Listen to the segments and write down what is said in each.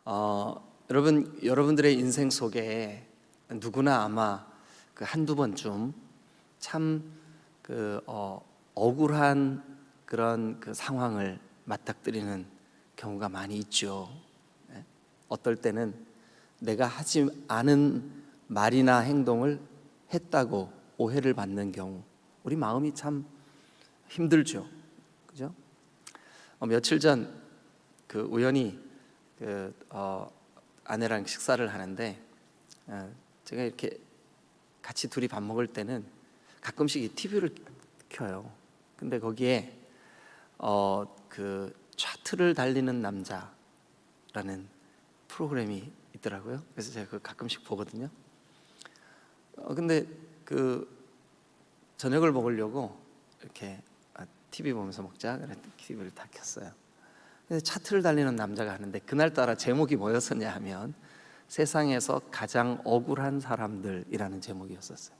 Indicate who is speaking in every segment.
Speaker 1: 여러분들의 인생 속에 누구나 아마 그 한두 번쯤 참 억울한 그런 그 상황을 맞닥뜨리는 경우가 많이 있죠. 어떨 때는 내가 하지 않은 말이나 행동을 했다고 오해를 받는 경우, 우리 마음이 참 힘들죠. 그죠? 며칠 전 우연히 아내랑 식사를 하는데 제가 이렇게 같이 둘이 밥 먹을 때는 가끔씩 이 TV를 켜요. 근데 거기에 차트를 달리는 남자라는 프로그램이 있더라고요. 그래서 제가 그거 가끔씩 보거든요. 근데 저녁을 먹으려고 이렇게 TV 보면서 먹자 그랬더니 TV를 다 켰어요. 근데 차트를 달리는 남자가 하는데 그날따라 제목이 뭐였었냐 하면 세상에서 가장 억울한 사람들이라는 제목이었었어요.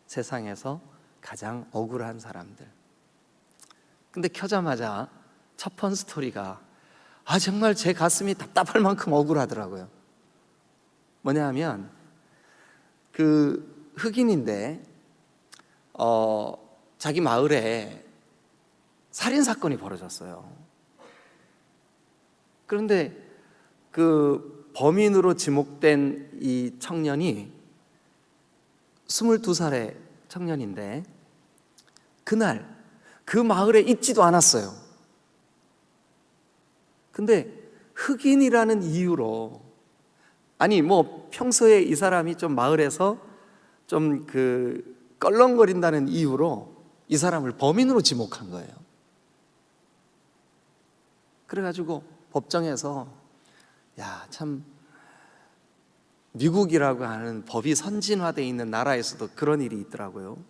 Speaker 1: 세상에서 가장 억울한 사람들. 근데 켜자마자 첫 번 스토리가 정말 제 가슴이 답답할 만큼 억울하더라고요. 뭐냐 하면 흑인인데 자기 마을에 살인 사건이 벌어졌어요. 그런데 범인으로 지목된 이 청년이 22살의 청년인데 그날 그 마을에 있지도 않았어요. 근데 흑인이라는 이유로, 평소에 이 사람이 좀 마을에서 좀 껄렁거린다는 이유로 이 사람을 범인으로 지목한 거예요. 그래가지고 법정에서 참 미국이라고 하는 법이 선진화되어 있는 나라에서도 그런 일이 있더라고요.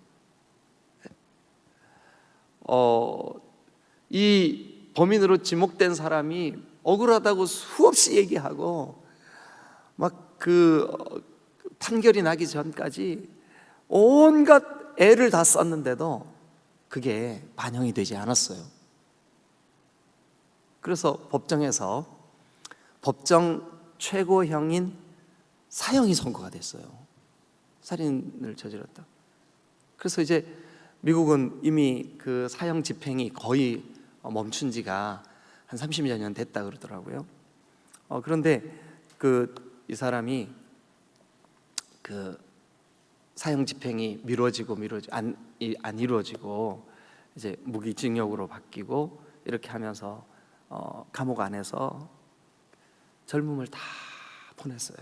Speaker 1: 이 범인으로 지목된 사람이 억울하다고 수없이 얘기하고 판결이 나기 전까지 온갖 애를 다 썼는데도 그게 반영이 되지 않았어요. 그래서 법정에서 법정 최고형인 사형이 선고가 됐어요. 살인을 저질렀다. 그래서 이제 미국은 이미 그 사형 집행이 거의 멈춘 지가 한 30여 년 됐다 그러더라고요. 그런데 이 사람이 사형 집행이 미뤄지고 안 이루어지고 이제 무기징역으로 바뀌고 이렇게 하면서 감옥 안에서 젊음을 다 보냈어요.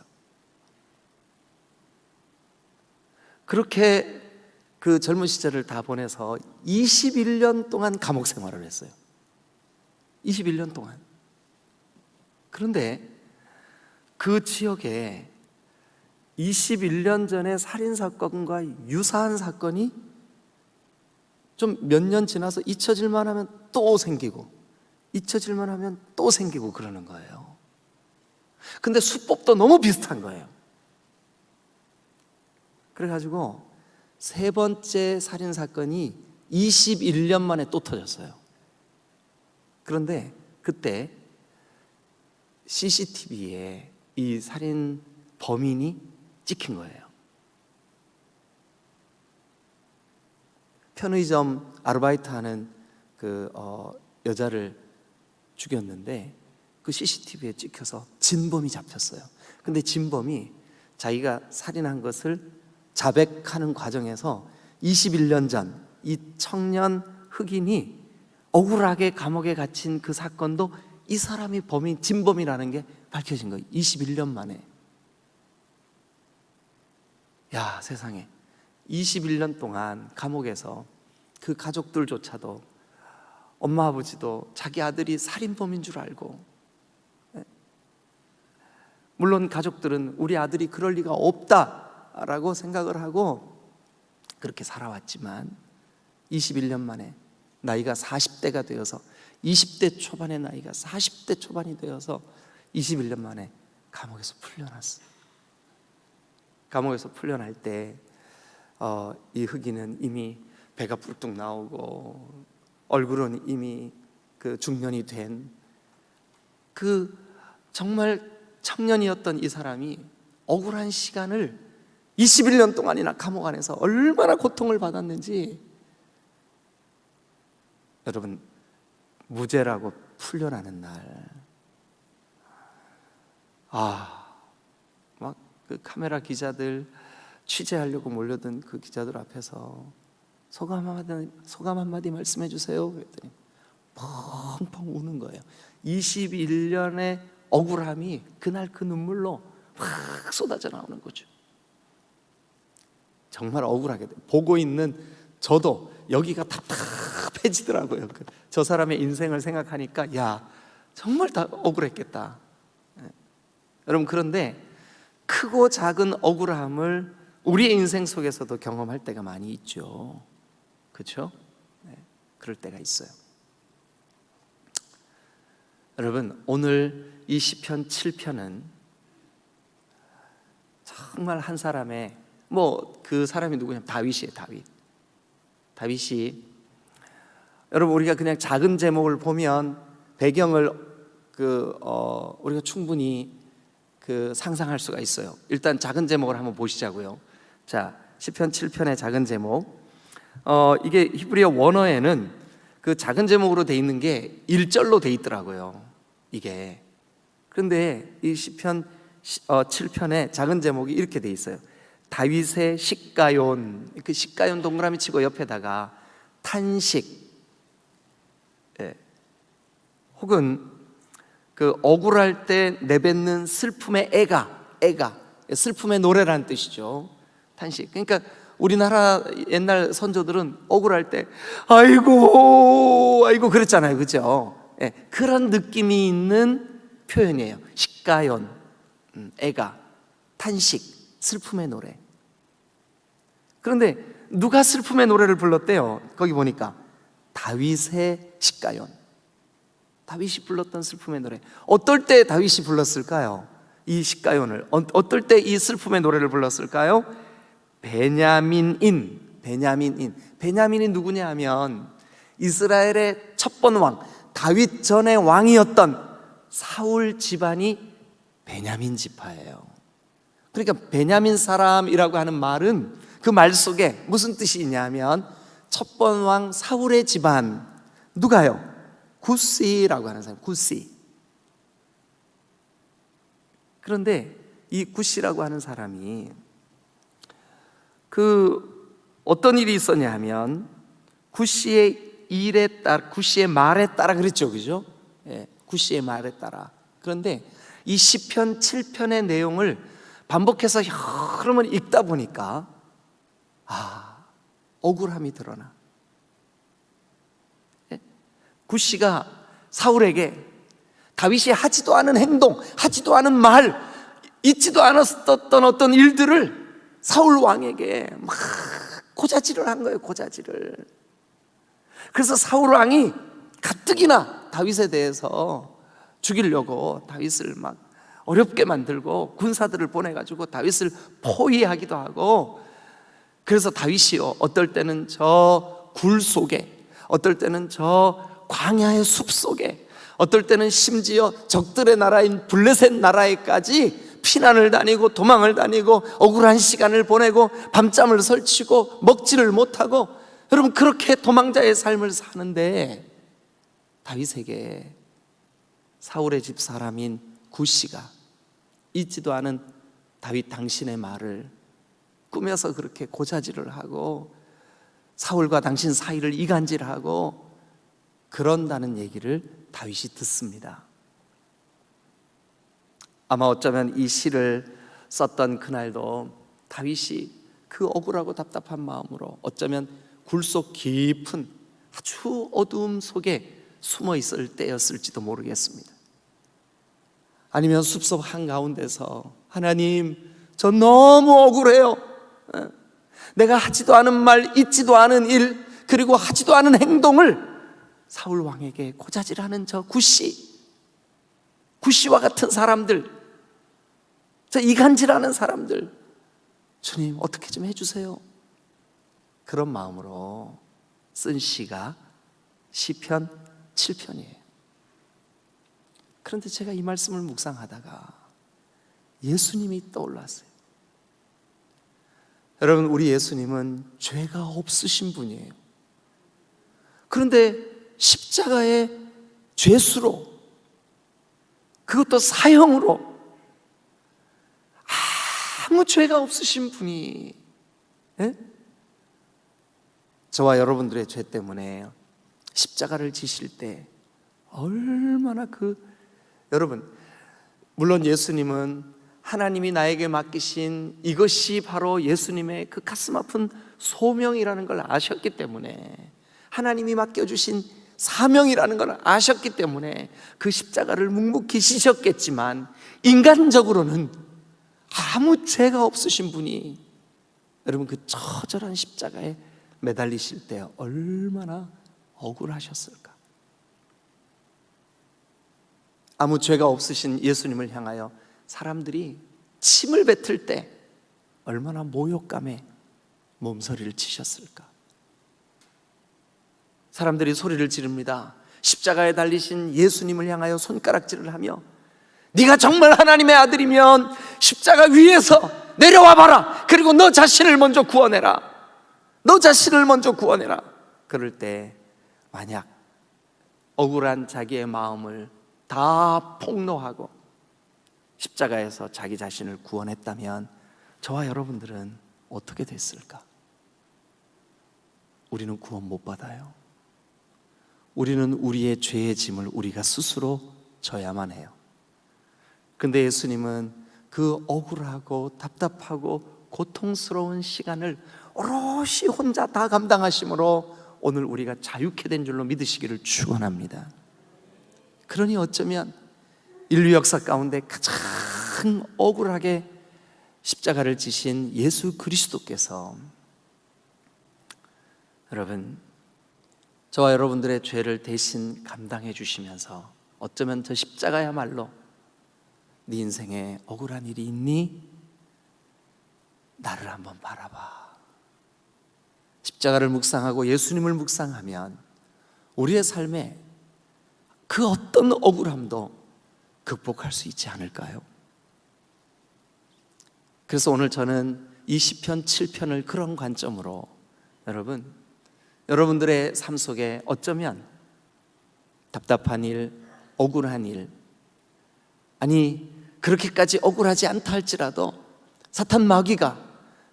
Speaker 1: 그렇게 젊은 시절을 다 보내서 21년 동안 감옥 생활을 했어요. 21년 동안. 그런데 그 지역에 21년 전에 살인사건과 유사한 사건이 좀 몇 년 지나서 잊혀질만 하면 또 생기고 잊혀질만 하면 또 생기고 그러는 거예요. 근데 수법도 너무 비슷한 거예요. 그래가지고 세 번째 살인사건이 21년 만에 또 터졌어요. 그런데 그때 CCTV에 이 살인 범인이 찍힌 거예요. 편의점 아르바이트하는 여자를 죽였는데 그 CCTV에 찍혀서 진범이 잡혔어요. 근데 진범이 자기가 살인한 것을 자백하는 과정에서 21년 전 이 청년 흑인이 억울하게 감옥에 갇힌 그 사건도 이 사람이 범인 진범이라는 게 밝혀진 거예요. 21년 만에. 세상에 21년 동안 감옥에서 그 가족들조차도 엄마 아버지도 자기 아들이 살인범인 줄 알고, 물론 가족들은 우리 아들이 그럴 리가 없다라고 생각을 하고 그렇게 살아왔지만 21년 만에 나이가 40대가 되어서 20대 초반의 나이가 40대 초반이 되어서 21년 만에 감옥에서 풀려났어요. 감옥에서 풀려날 때 이 흑인은 이미 배가 뿔뚝 나오고 얼굴은 이미 중년이 된 정말 청년이었던 이 사람이 억울한 시간을 21년 동안이나 감옥 안에서 얼마나 고통을 받았는지, 여러분, 무죄라고 풀려나는 날, 막 그 카메라 기자들, 취재하려고 몰려든 그 기자들 앞에서 소감 한마디 말씀해 주세요 그랬더니 펑펑 우는 거예요. 21년의 억울함이 그날 그 눈물로 확 쏟아져 나오는 거죠. 정말 억울하게 돼요. 보고 있는 저도 여기가 답답해지더라고요. 저 사람의 인생을 생각하니까 야, 정말 다 억울했겠다. 여러분, 그런데 크고 작은 억울함을 우리의 인생 속에서도 경험할 때가 많이 있죠. 그렇죠? 그럴 때가 있어요. 여러분, 오늘 이 시편 7편은 정말 한 사람의, 그 사람이 누구냐면 다윗이에요. 다윗이 여러분, 우리가 그냥 작은 제목을 보면 배경을 우리가 충분히 상상할 수가 있어요. 일단 작은 제목을 한번 보시자고요. 자, 시편 7편의 작은 제목, 이게 히브리어 원어에는 그 작은 제목으로 돼 있는 게 1절로 돼 있더라고요, 이게. 그런데 이 시편 7편의 작은 제목이 이렇게 돼 있어요. 다윗의 식가yon, 그 식가yon 동그라미 치고 옆에다가 탄식, 혹은 그 억울할 때 내뱉는 슬픔의 애가 슬픔의 노래라는 뜻이죠. 탄식. 그러니까 우리나라 옛날 선조들은 억울할 때 아이고 그랬잖아요, 그죠? 그런 느낌이 있는 표현이에요. 식가yon, 애가, 탄식, 슬픔의 노래. 그런데 누가 슬픔의 노래를 불렀대요? 거기 보니까 다윗의 식가yon, 다윗이 불렀던 슬픔의 노래. 어떨 때 다윗이 불렀을까요? 이 식가연을 어떨 때 이 슬픔의 노래를 불렀을까요? 베냐민이 누구냐 하면 이스라엘의 첫 번 왕, 다윗 전의 왕이었던 사울 집안이 베냐민 지파예요. 그러니까 베냐민 사람이라고 하는 말은 그 말 속에 무슨 뜻이 있냐면 첫 번 왕 사울의 집안, 누가요? 구시라고 하는 사람, 구시. 그런데 이 구시라고 하는 사람이 어떤 일이 있었냐 하면 구시의 말에 따라 그랬죠, 그죠? 구시의 말에 따라. 그런데 이 시편 7편의 내용을 반복해서 여러 번 읽다 보니까 억울함이 드러나. 구시가 사울에게 다윗이 하지도 않은 행동, 하지도 않은 말, 잊지도 않았던 어떤 일들을 사울 왕에게 막 고자질을 한 거예요, 고자질을. 그래서 사울 왕이 가뜩이나 다윗에 대해서 죽이려고 다윗을 막 어렵게 만들고 군사들을 보내가지고 다윗을 포위하기도 하고, 그래서 다윗이요, 어떨 때는 저 굴 속에, 어떨 때는 저 광야의 숲 속에, 어떨 때는 심지어 적들의 나라인 블레셋 나라에까지 피난을 다니고 도망을 다니고 억울한 시간을 보내고 밤잠을 설치고 먹지를 못하고, 여러분, 그렇게 도망자의 삶을 사는데 다윗에게 사울의 집 사람인 구시가 잊지도 않은 다윗 당신의 말을 꾸며서 그렇게 고자질을 하고 사울과 당신 사이를 이간질하고 그런다는 얘기를 다윗이 듣습니다. 아마 어쩌면 이 시를 썼던 그날도 다윗이 그 억울하고 답답한 마음으로 어쩌면 굴속 깊은 아주 어두움 속에 숨어 있을 때였을지도 모르겠습니다. 아니면 숲속 한가운데서 하나님, 저 너무 억울해요. 내가 하지도 않은 말, 잊지도 않은 일, 그리고 하지도 않은 행동을 사울 왕에게 고자질하는 저 구시와 같은 사람들, 저 이간질하는 사람들, 주님 어떻게 좀 해주세요. 그런 마음으로 쓴 시가 시편 7편이에요. 그런데 제가 이 말씀을 묵상하다가 예수님이 떠올랐어요. 여러분, 우리 예수님은 죄가 없으신 분이에요. 그런데 십자가의 죄수로, 그것도 사형으로, 아무 죄가 없으신 분이, 예? 저와 여러분들의 죄 때문에 십자가를 지실 때 얼마나 여러분, 물론 예수님은 하나님이 나에게 맡기신 이것이 바로 예수님의 그 가슴 아픈 소명이라는 걸 아셨기 때문에, 하나님이 맡겨주신 사명이라는 걸 아셨기 때문에 그 십자가를 묵묵히 지셨겠지만, 인간적으로는 아무 죄가 없으신 분이 여러분 그 처절한 십자가에 매달리실 때 얼마나 억울하셨을까. 아무 죄가 없으신 예수님을 향하여 사람들이 침을 뱉을 때 얼마나 모욕감에 몸서리를 치셨을까. 사람들이 소리를 지릅니다. 십자가에 달리신 예수님을 향하여 손가락질을 하며, 네가 정말 하나님의 아들이면 십자가 위에서 내려와 봐라. 그리고 너 자신을 먼저 구원해라. 너 자신을 먼저 구원해라. 그럴 때 만약 억울한 자기의 마음을 다 폭로하고 십자가에서 자기 자신을 구원했다면 저와 여러분들은 어떻게 됐을까? 우리는 구원 못 받아요. 우리는 우리의 죄의 짐을 우리가 스스로 져야만 해요. 근데 예수님은 그 억울하고 답답하고 고통스러운 시간을 오롯이 혼자 다 감당하심으로 오늘 우리가 자유케 된 줄로 믿으시기를 축원합니다. 그러니 어쩌면 인류 역사 가운데 가장 억울하게 십자가를 지신 예수 그리스도께서, 여러분, 저와 여러분들의 죄를 대신 감당해 주시면서 어쩌면 저 십자가야말로 네 인생에 억울한 일이 있니? 나를 한번 바라봐. 십자가를 묵상하고 예수님을 묵상하면 우리의 삶에 그 어떤 억울함도 극복할 수 있지 않을까요? 그래서 오늘 저는 이 시편 7편을 그런 관점으로, 여러분들의 삶 속에 어쩌면 답답한 일, 억울한 일, 아니 그렇게까지 억울하지 않다 할지라도 사탄 마귀가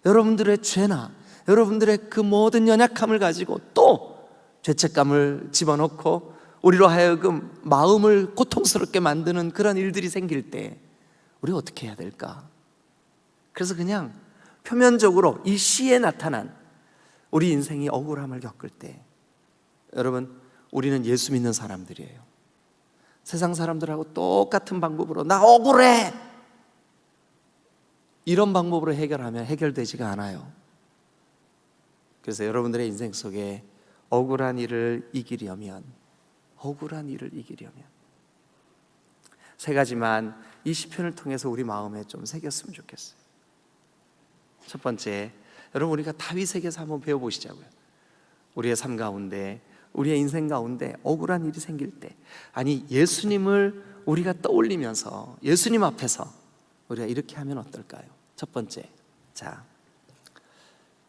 Speaker 1: 여러분들의 죄나 여러분들의 그 모든 연약함을 가지고 또 죄책감을 집어넣고 우리로 하여금 마음을 고통스럽게 만드는 그런 일들이 생길 때 우리 어떻게 해야 될까? 그래서 그냥 표면적으로 이 시에 나타난 우리 인생이 억울함을 겪을 때, 여러분, 우리는 예수 믿는 사람들이에요. 세상 사람들하고 똑같은 방법으로 나 억울해, 이런 방법으로 해결하면 해결되지가 않아요. 그래서 여러분들의 인생 속에 억울한 일을 이기려면 세 가지만 이 시편을 통해서 우리 마음에 좀 새겼으면 좋겠어요. 첫 번째, 여러분, 우리가 다윗에게서 한번 배워보시자고요. 우리의 삶 가운데, 우리의 인생 가운데 억울한 일이 생길 때, 아니 예수님을 우리가 떠올리면서 예수님 앞에서 우리가 이렇게 하면 어떨까요? 첫 번째, 자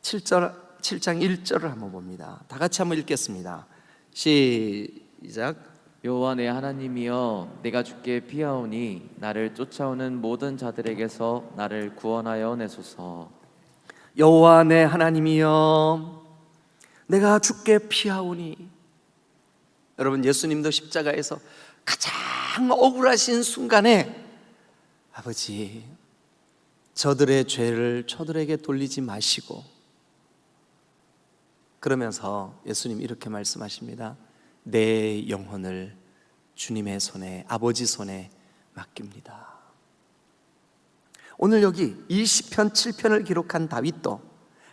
Speaker 1: 7장 1절을 한번 봅니다. 다 같이 한번 읽겠습니다. 시작.
Speaker 2: 여호와 내 하나님이여, 내가 주께 피하오니 나를 쫓아오는 모든 자들에게서 나를 구원하여 내소서.
Speaker 1: 여호와 내 하나님이여, 내가 주께 피하오니. 여러분, 예수님도 십자가에서 가장 억울하신 순간에 아버지, 저들의 죄를 저들에게 돌리지 마시고, 그러면서 예수님 이렇게 말씀하십니다. 내 영혼을 주님의 손에, 아버지 손에 맡깁니다. 오늘 여기 이 시편 7편을 기록한 다윗도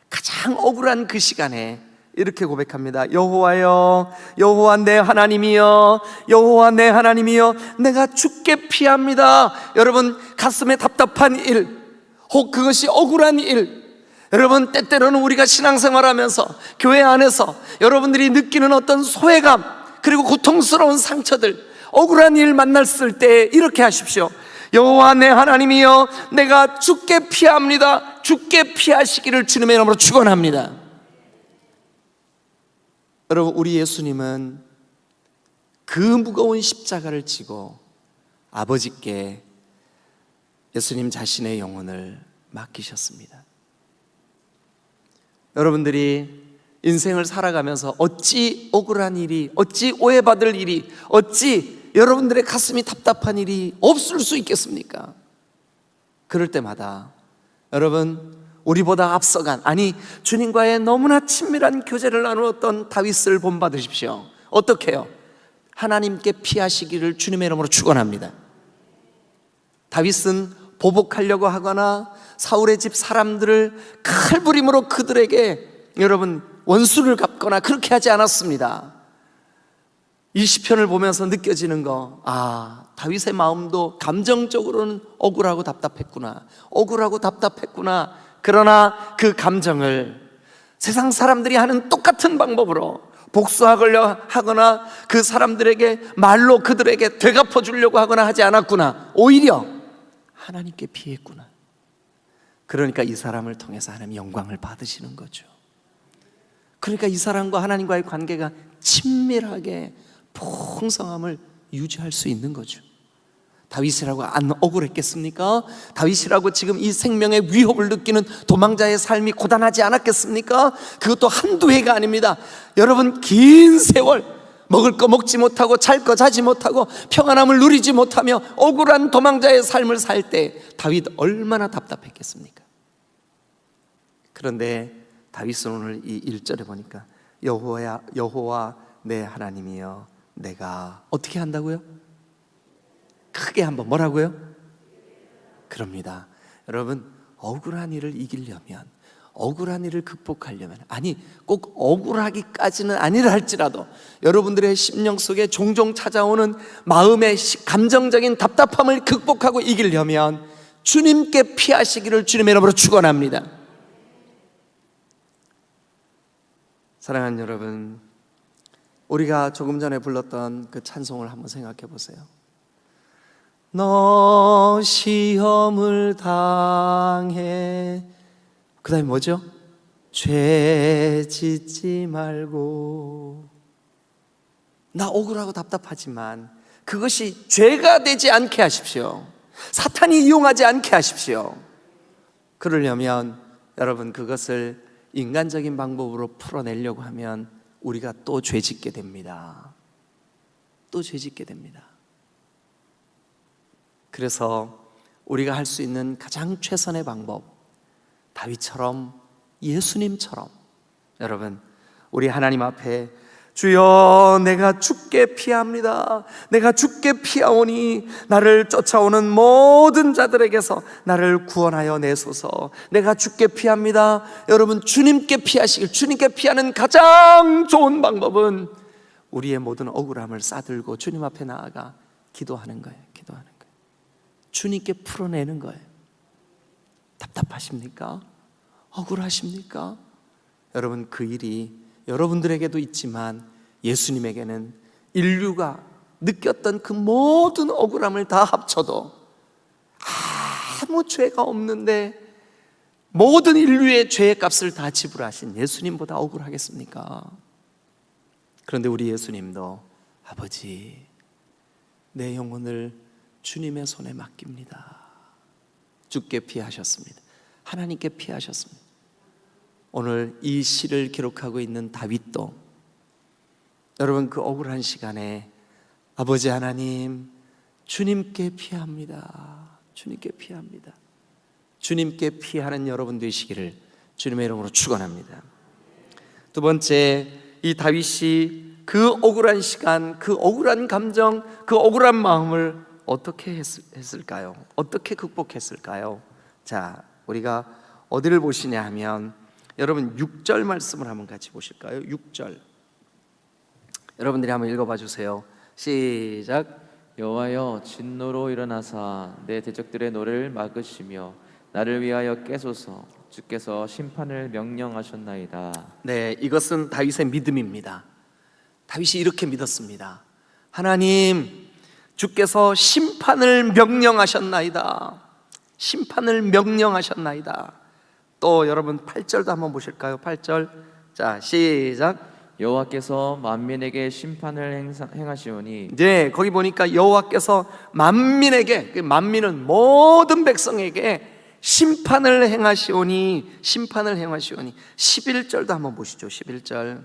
Speaker 1: 가장 억울한 그 시간에 이렇게 고백합니다. 여호와여, 여호와 내 하나님이여, 여호와 내 하나님이여, 내가 주께 피합니다. 여러분, 가슴에 답답한 일, 혹 그것이 억울한 일, 여러분, 때때로는 우리가 신앙생활하면서 교회 안에서 여러분들이 느끼는 어떤 소외감, 그리고 고통스러운 상처들, 억울한 일 만났을 때 이렇게 하십시오. 여호와 내 하나님이여 내가 주께 피합니다. 주께 피하시기를 주님의 이름으로 축원합니다. 여러분, 우리 예수님은 그 무거운 십자가를 지고 아버지께 예수님 자신의 영혼을 맡기셨습니다. 여러분들이 인생을 살아가면서 어찌 억울한 일이, 어찌 오해받을 일이, 어찌 여러분들의 가슴이 답답한 일이 없을 수 있겠습니까? 그럴 때마다 여러분, 우리보다 앞서간, 아니 주님과의 너무나 친밀한 교제를 나누었던 다윗을 본받으십시오. 어떻게 해요? 하나님께 피하시기를 주님의 이름으로 축원합니다. 다윗은 보복하려고 하거나 사울의 집 사람들을 칼부림으로 그들에게 여러분 원수를 갚거나 그렇게 하지 않았습니다. 이 시편을 보면서 느껴지는 거, 다윗의 마음도 감정적으로는 억울하고 답답했구나, 억울하고 답답했구나. 그러나 그 감정을 세상 사람들이 하는 똑같은 방법으로 복수하려 하거나 그 사람들에게 말로 그들에게 되갚아 주려고 하거나 하지 않았구나. 오히려 하나님께 피했구나. 그러니까 이 사람을 통해서 하나님 영광을 받으시는 거죠. 그러니까 이 사람과 하나님과의 관계가 친밀하게 풍성함을 유지할 수 있는 거죠. 다윗이라고 안 억울했겠습니까? 다윗이라고 지금 이 생명의 위협을 느끼는 도망자의 삶이 고단하지 않았겠습니까? 그것도 한두 해가 아닙니다. 여러분, 긴 세월 먹을 거 먹지 못하고 잘 거 자지 못하고 평안함을 누리지 못하며 억울한 도망자의 삶을 살 때 다윗 얼마나 답답했겠습니까? 그런데 다윗은 오늘 이 1절에 보니까 여호와 내 하나님이여 내가 어떻게 한다고요? 크게 한번 뭐라고요? 그럽니다. 여러분, 억울한 일을 이기려면, 억울한 일을 극복하려면, 아니 꼭 억울하기까지는 아니라 할지라도 여러분들의 심령 속에 종종 찾아오는 마음의 감정적인 답답함을 극복하고 이기려면 주님께 피하시기를 주님의 이름으로 축원합니다. 사랑하는 여러분, 우리가 조금 전에 불렀던 그 찬송을 한번 생각해 보세요. 너 시험을 당해, 그 다음에 뭐죠? 죄 짓지 말고. 나 억울하고 답답하지만 그것이 죄가 되지 않게 하십시오. 사탄이 이용하지 않게 하십시오. 그러려면 여러분, 그것을 인간적인 방법으로 풀어내려고 하면 우리가 또 죄짓게 됩니다. 또 죄짓게 됩니다. 그래서 우리가 할 수 있는 가장 최선의 방법, 다윗처럼, 예수님처럼, 여러분, 우리 하나님 앞에 주여 내가 주께 피합니다. 내가 주께 피하오니 나를 쫓아오는 모든 자들에게서 나를 구원하여 내소서. 내가 주께 피합니다. 여러분, 주님께 피하시길, 주님께 피하는 가장 좋은 방법은 우리의 모든 억울함을 싸들고 주님 앞에 나아가 기도하는 거예요. 기도하는 거예요. 주님께 풀어내는 거예요. 답답하십니까? 억울하십니까? 여러분, 그 일이 여러분들에게도 있지만 예수님에게는 인류가 느꼈던 그 모든 억울함을 다 합쳐도 아무 죄가 없는데 모든 인류의 죄의 값을 다 지불하신 예수님보다 억울하겠습니까? 그런데 우리 예수님도 아버지, 내 영혼을 주님의 손에 맡깁니다. 주께 피하셨습니다. 하나님께 피하셨습니다. 오늘 이 시를 기록하고 있는 다윗도 여러분, 그 억울한 시간에 아버지 하나님, 주님께 피합니다. 주님께 피합니다. 주님께 피하는 여러분 되시기를 주님의 이름으로 축원합니다. 두 번째, 이 다윗이 그 억울한 시간, 그 억울한 감정, 그 억울한 마음을 어떻게 했을까요? 어떻게 극복했을까요? 자, 우리가 어디를 보시냐 하면 여러분 6절 말씀을 한번 같이 보실까요? 6절 여러분들이 한번 읽어봐 주세요. 시작.
Speaker 2: 여호와여 진노로 일어나사 내 대적들의 노를 막으시며 나를 위하여 깨소서. 주께서 심판을 명령하셨나이다.
Speaker 1: 네, 이것은 다윗의 믿음입니다. 다윗이 이렇게 믿었습니다. 하나님, 주께서 심판을 명령하셨나이다. 심판을 명령하셨나이다. 또 여러분 8절도 한번 보실까요? 8절. 자, 시작.
Speaker 2: 여호와께서 만민에게 심판을 행하시오니
Speaker 1: 이제 거기 보니까 여호와께서 만민에게, 그 만민은 모든 백성에게 심판을 행하시오니, 심판을 행하시오니. 11절도 한번 보시죠. 11절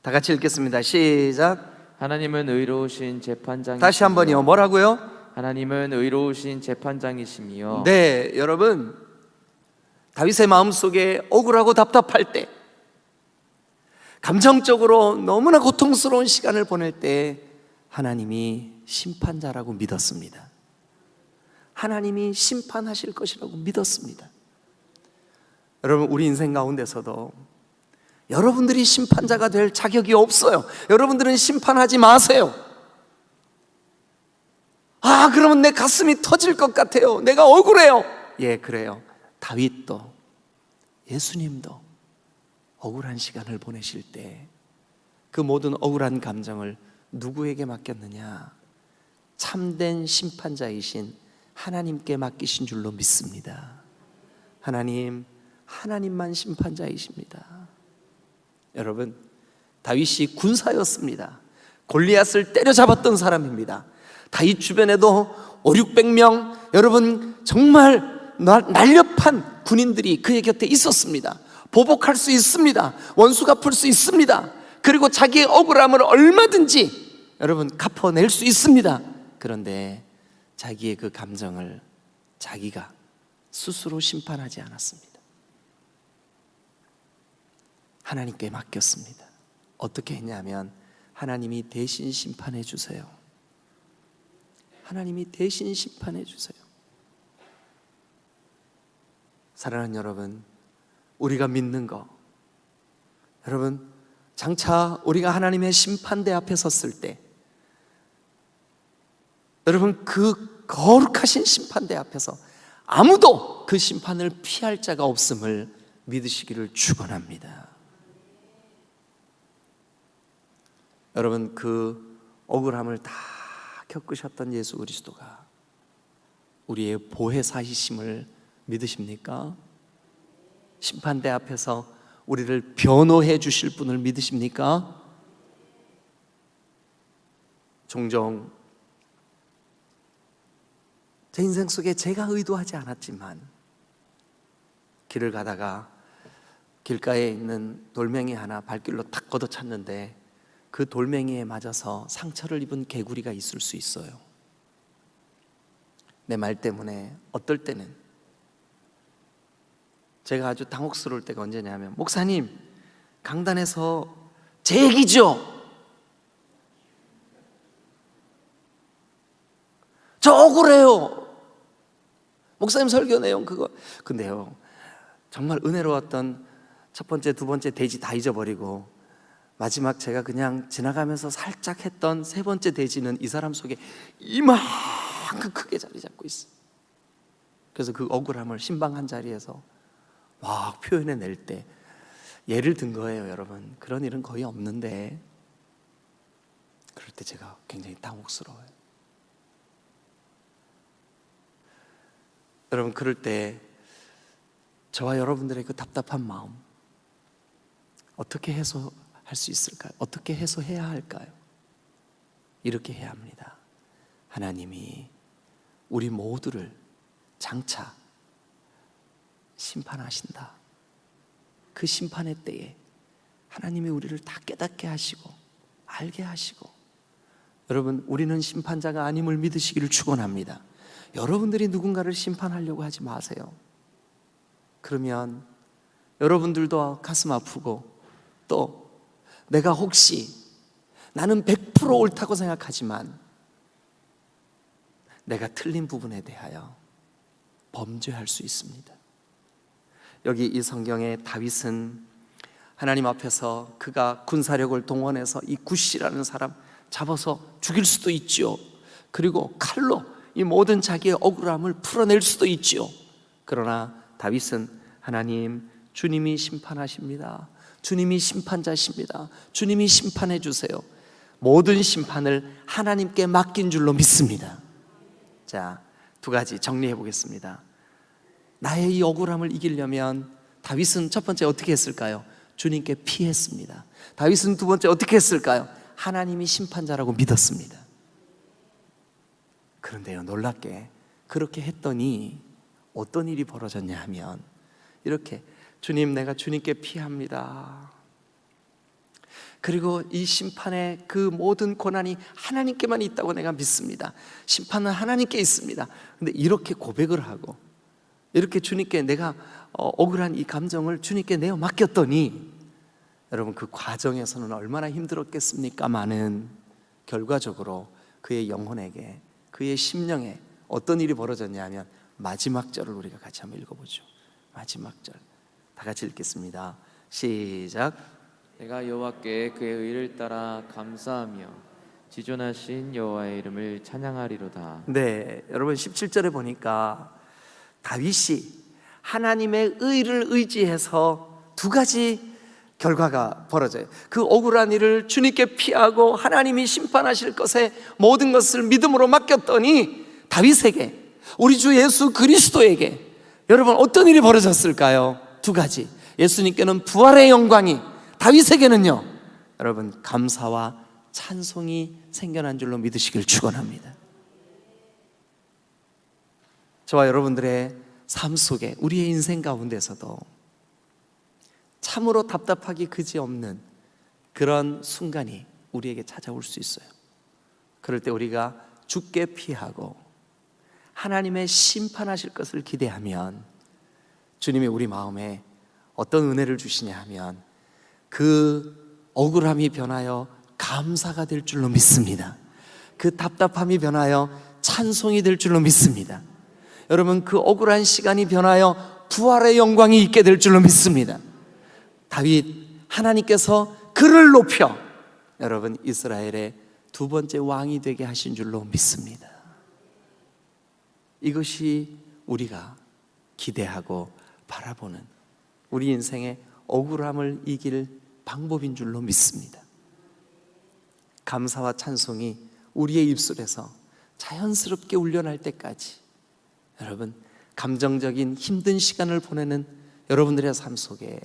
Speaker 1: 다 같이 읽겠습니다. 시작.
Speaker 2: 하나님은 의로우신 재판장이시며
Speaker 1: 다시 한번요. 뭐라고요?
Speaker 2: 하나님은 의로우신 재판장이시며
Speaker 1: 네, 여러분, 다윗의 마음속에 억울하고 답답할 때, 감정적으로 너무나 고통스러운 시간을 보낼 때 하나님이 심판자라고 믿었습니다. 하나님이 심판하실 것이라고 믿었습니다. 여러분, 우리 인생 가운데서도 여러분들이 심판자가 될 자격이 없어요. 여러분들은 심판하지 마세요. 아, 그러면 내 가슴이 터질 것 같아요. 내가 억울해요. 예, 그래요. 다윗도, 예수님도 억울한 시간을 보내실 때 그 모든 억울한 감정을 누구에게 맡겼느냐? 참된 심판자이신 하나님께 맡기신 줄로 믿습니다. 하나님만 심판자이십니다. 여러분, 다윗이 군사였습니다. 골리앗을 때려잡았던 사람입니다. 다윗 주변에도 500~600명, 여러분 정말 날렵한 군인들이 그의 곁에 있었습니다. 보복할 수 있습니다. 원수 갚을 수 있습니다. 그리고 자기의 억울함을 얼마든지 여러분 갚아낼 수 있습니다. 그런데 자기의 그 감정을 자기가 스스로 심판하지 않았습니다. 하나님께 맡겼습니다. 어떻게 했냐면 하나님이 대신 심판해 주세요. 하나님이 대신 심판해 주세요. 사랑하는 여러분, 우리가 믿는 거, 여러분, 장차 우리가 하나님의 심판대 앞에 섰을 때, 여러분, 그 거룩하신 심판대 앞에서 아무도 그 심판을 피할 자가 없음을 믿으시기를 축원합니다. 여러분, 그 억울함을 다 겪으셨던 예수 그리스도가 우리의 보혜사이심을 믿으십니까? 심판대 앞에서 우리를 변호해 주실 분을 믿으십니까? 종종 제 인생 속에 제가 의도하지 않았지만 길을 가다가 길가에 있는 돌멩이 하나 발길로 탁 걷어찼는데 그 돌멩이에 맞아서 상처를 입은 개구리가 있을 수 있어요. 내 말 때문에 어떨 때는 제가 아주 당혹스러울 때가 언제냐면, 목사님, 강단에서 제 얘기죠? 저 억울해요. 목사님 설교 내용 그거. 근데요, 정말 은혜로웠던 첫 번째, 두 번째 대지 다 잊어버리고 마지막 제가 그냥 지나가면서 살짝 했던 세 번째 대지는 이 사람 속에 이만큼 크게 자리 잡고 있어. 그래서 그 억울함을 신방 한 자리에서 막 표현해낼 때 예를 든 거예요. 여러분, 그런 일은 거의 없는데 그럴 때 제가 굉장히 당혹스러워요. 여러분, 그럴 때 저와 여러분들의 그 답답한 마음 어떻게 해소할 수 있을까요? 어떻게 해소해야 할까요? 이렇게 해야 합니다. 하나님이 우리 모두를 장차 심판하신다. 그 심판의 때에 하나님이 우리를 다 깨닫게 하시고 알게 하시고, 여러분, 우리는 심판자가 아님을 믿으시기를 축원합니다. 여러분들이 누군가를 심판하려고 하지 마세요. 그러면 여러분들도 가슴 아프고, 또 내가 혹시 나는 100% 옳다고 생각하지만 내가 틀린 부분에 대하여 범죄할 수 있습니다. 여기 이 성경에 다윗은 하나님 앞에서 그가 군사력을 동원해서 이 굿이라는 사람 잡아서 죽일 수도 있지요. 그리고 칼로 이 모든 자기의 억울함을 풀어낼 수도 있지요. 그러나 다윗은 하나님, 주님이 심판하십니다. 주님이 심판자십니다. 주님이 심판해 주세요. 모든 심판을 하나님께 맡긴 줄로 믿습니다. 자, 두 가지 정리해 보겠습니다. 나의 이 억울함을 이기려면 다윗은 첫 번째 어떻게 했을까요? 주님께 피했습니다. 다윗은 두 번째 어떻게 했을까요? 하나님이 심판자라고 믿었습니다. 그런데요, 놀랍게 그렇게 했더니 어떤 일이 벌어졌냐 하면 이렇게, 주님, 내가 주님께 피합니다. 그리고 이 심판의 그 모든 고난이 하나님께만 있다고 내가 믿습니다. 심판은 하나님께 있습니다. 근데 이렇게 고백을 하고 이렇게 주님께 내가 억울한 이 감정을 주님께 내어 맡겼더니, 여러분, 그 과정에서는 얼마나 힘들었겠습니까마는 결과적으로 그의 영혼에게, 그의 심령에 어떤 일이 벌어졌냐 하면 마지막 절을 우리가 같이 한번 읽어보죠. 마지막 절 다 같이 읽겠습니다. 시작.
Speaker 2: 내가 여호와께 그의 의를 따라 감사하며 지존하신 여호와의 이름을 찬양하리로다.
Speaker 1: 네, 여러분 17절에 보니까 다윗이 하나님의 의를 의지해서 두 가지 결과가 벌어져요. 그 억울한 일을 주님께 피하고 하나님이 심판하실 것에 모든 것을 믿음으로 맡겼더니 다윗에게, 우리 주 예수 그리스도에게 여러분 어떤 일이 벌어졌을까요? 두 가지. 예수님께는 부활의 영광이, 다윗에게는요, 여러분, 감사와 찬송이 생겨난 줄로 믿으시길 축원합니다. 저와 여러분들의 삶 속에, 우리의 인생 가운데서도 참으로 답답하기 그지없는 그런 순간이 우리에게 찾아올 수 있어요. 그럴 때 우리가 주께 피하고 하나님의 심판하실 것을 기대하면 주님이 우리 마음에 어떤 은혜를 주시냐 하면 그 억울함이 변하여 감사가 될 줄로 믿습니다. 그 답답함이 변하여 찬송이 될 줄로 믿습니다. 여러분, 그 억울한 시간이 변하여 부활의 영광이 있게 될 줄로 믿습니다. 다윗, 하나님께서 그를 높여 여러분 이스라엘의 두 번째 왕이 되게 하신 줄로 믿습니다. 이것이 우리가 기대하고 바라보는 우리 인생의 억울함을 이길 방법인 줄로 믿습니다. 감사와 찬송이 우리의 입술에서 자연스럽게 울려날 때까지 여러분, 감정적인 힘든 시간을 보내는 여러분들의 삶 속에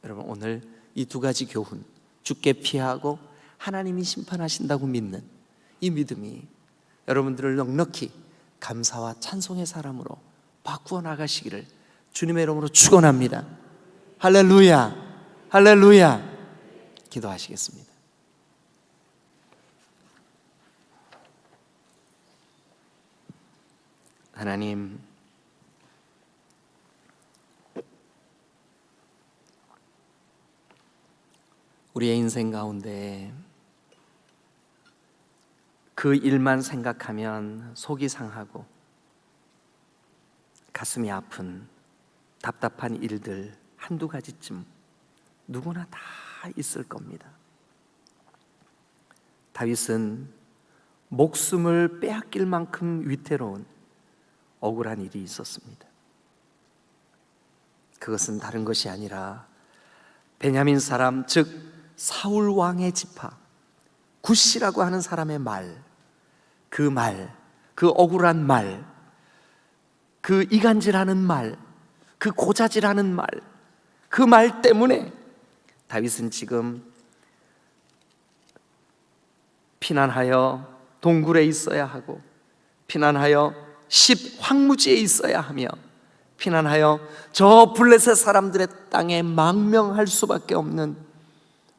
Speaker 1: 여러분, 오늘 이 두 가지 교훈, 주께 피하고 하나님이 심판하신다고 믿는 이 믿음이 여러분들을 넉넉히 감사와 찬송의 사람으로 바꾸어 나가시기를 주님의 이름으로 축원합니다. 할렐루야, 할렐루야. 기도하시겠습니다. 하나님, 우리의 인생 가운데 그 일만 생각하면 속이 상하고 가슴이 아픈 답답한 일들 한두 가지쯤 누구나 다 있을 겁니다. 다윗은 목숨을 빼앗길 만큼 위태로운 억울한 일이 있었습니다. 그것은 다른 것이 아니라 베냐민 사람, 즉 사울 왕의 지파 굿시라고 하는 사람의 말, 그 억울한 말, 그 이간질하는 말, 그 고자질하는 말, 그 말 때문에 다윗은 지금 피난하여 동굴에 있어야 하고, 피난하여 황무지에 있어야 하며, 피난하여 저 블레셋 사람들의 땅에 망명할 수밖에 없는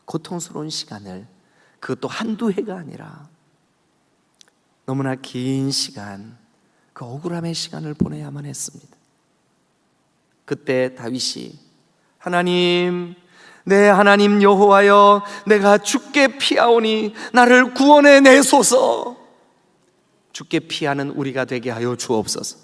Speaker 1: 고통스러운 시간을, 그것도 한두 해가 아니라 너무나 긴 시간, 그 억울함의 시간을 보내야만 했습니다. 그때 다윗이 하나님, 내 하나님 여호와여, 내가 주께 피하오니 나를 구원해 내소서. 주께 피하는 우리가 되게 하여 주옵소서.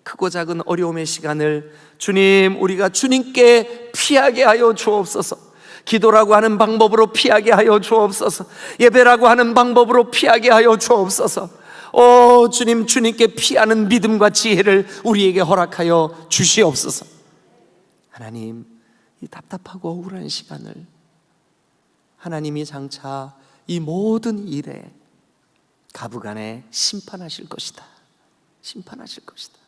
Speaker 1: 크고 작은 어려움의 시간을 주님, 우리가 주님께 피하게 하여 주옵소서. 기도라고 하는 방법으로 피하게 하여 주옵소서. 예배라고 하는 방법으로 피하게 하여 주옵소서. 오 주님, 주님께 피하는 믿음과 지혜를 우리에게 허락하여 주시옵소서. 하나님, 이 답답하고 억울한 시간을 하나님이 장차 이 모든 일에 가부간에 심판하실 것이다. 심판하실 것이다.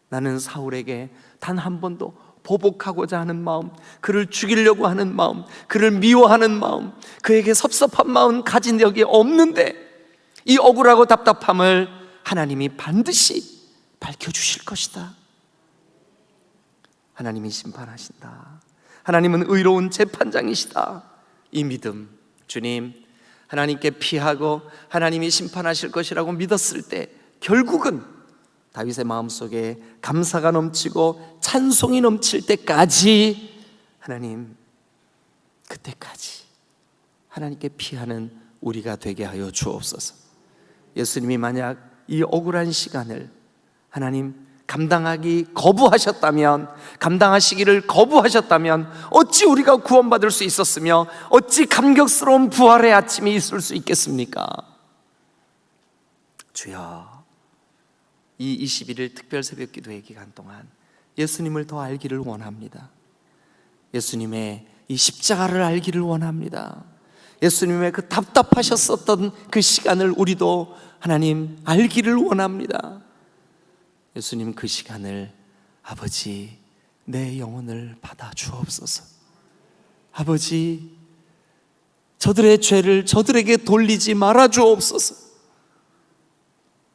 Speaker 1: 나는 사울에게 단 한 번도 보복하고자 하는 마음, 그를 죽이려고 하는 마음, 그를 미워하는 마음, 그에게 섭섭한 마음 가진 적이 없는데 이 억울하고 답답함을 하나님이 반드시 밝혀주실 것이다. 하나님이 심판하신다. 하나님은 의로운 재판장이시다. 이 믿음, 주님, 하나님께 피하고 하나님이 심판하실 것이라고 믿었을 때 결국은 다윗의 마음속에 감사가 넘치고 찬송이 넘칠 때까지 하나님, 그때까지 하나님께 피하는 우리가 되게 하여 주옵소서. 예수님이 만약 이 억울한 시간을 하나님 감당하기 거부하셨다면, 감당하시기를 거부하셨다면 어찌 우리가 구원받을 수 있었으며 어찌 감격스러운 부활의 아침이 있을 수 있겠습니까? 주여, 이 21일 특별 새벽 기도의 기간 동안 예수님을 더 알기를 원합니다. 예수님의 이 십자가를 알기를 원합니다. 예수님의 그 답답하셨었던 그 시간을 우리도 하나님 알기를 원합니다. 예수님, 그 시간을 아버지, 내 영혼을 받아 주옵소서. 아버지, 저들의 죄를 저들에게 돌리지 말아 주옵소서.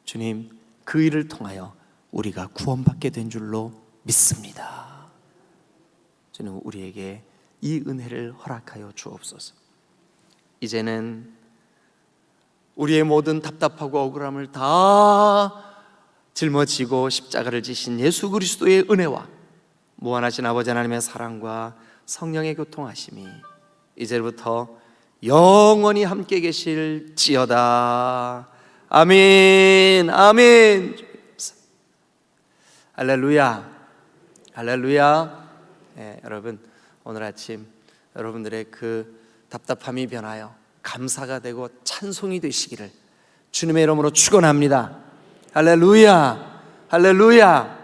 Speaker 1: 주님, 그 일을 통하여 우리가 구원받게 된 줄로 믿습니다. 주님, 우리에게 이 은혜를 허락하여 주옵소서. 이제는 우리의 모든 답답하고 억울함을 다 짊어지고 십자가를 지신 예수 그리스도의 은혜와 무한하신 아버지 하나님의 사랑과 성령의 교통하심이 이제부터 영원히 함께 계실지어다. 아멘, 아멘. 할렐루야, 할렐루야. 네, 여러분, 오늘 아침 여러분들의 그 답답함이 변하여 감사가 되고 찬송이 되시기를 주님의 이름으로 축원합니다. 할렐루야, 할렐루야.